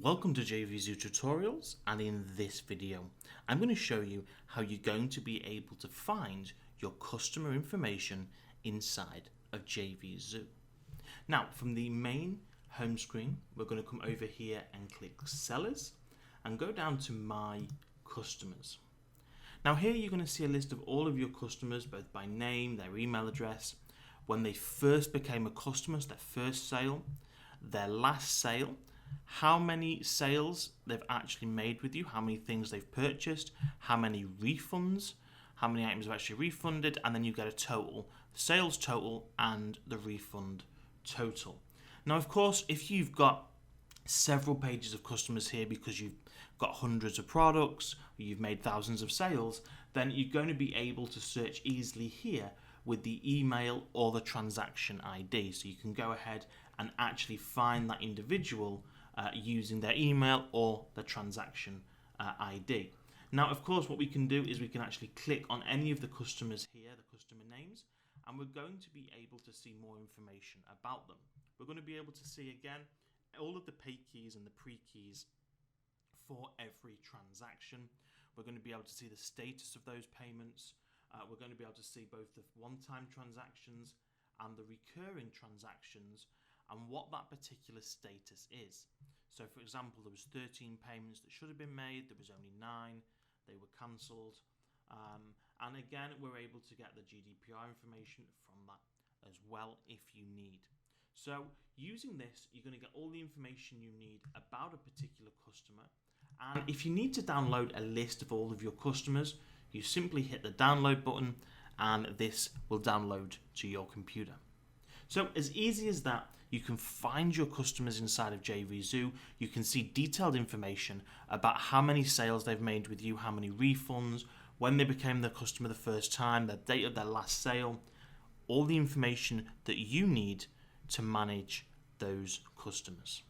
Welcome to JVZoo Tutorials, and in this video I'm going to show you how you're going to be able to find your customer information inside of JVZoo. Now from the main home screen we're going to come over here and click Sellers and go down to My Customers. Now here you're going to see a list of all of your customers, both by name, their email address, when they first became a customer, so their first sale, their last sale, how many sales they've actually made with you, how many things they've purchased, how many refunds, how many items have actually refunded, and then you get a total, the sales total and the refund total. Now of course if you've got several pages of customers here because you've got hundreds of products, or you've made thousands of sales, then you're going to be able to search easily here with the email or the transaction ID. So you can go ahead and actually find that individual using their email or the transaction ID. Now of course what we can do is we can actually click on any of the customers here, the customer names, and we're going to be able to see more information about them. We're going to be able to see again all of the pay keys and the pre keys for every transaction. We're going to be able to see the status of those payments. We're going to be able to see both the one-time transactions and the recurring transactions and what that particular status is. So for example, there was 13 payments that should have been made, there was only 9, they were cancelled, and again we're able to get the GDPR information from that as well if you need. So using this you're going to get all the information you need about a particular customer, and if you need to download a list of all of your customers, you simply hit the download button and this will download to your computer. So as easy as that, you can find your customers inside of JVZoo. You can see detailed information about how many sales they've made with you, how many refunds, when they became their customer the first time, the date of their last sale, all the information that you need to manage those customers.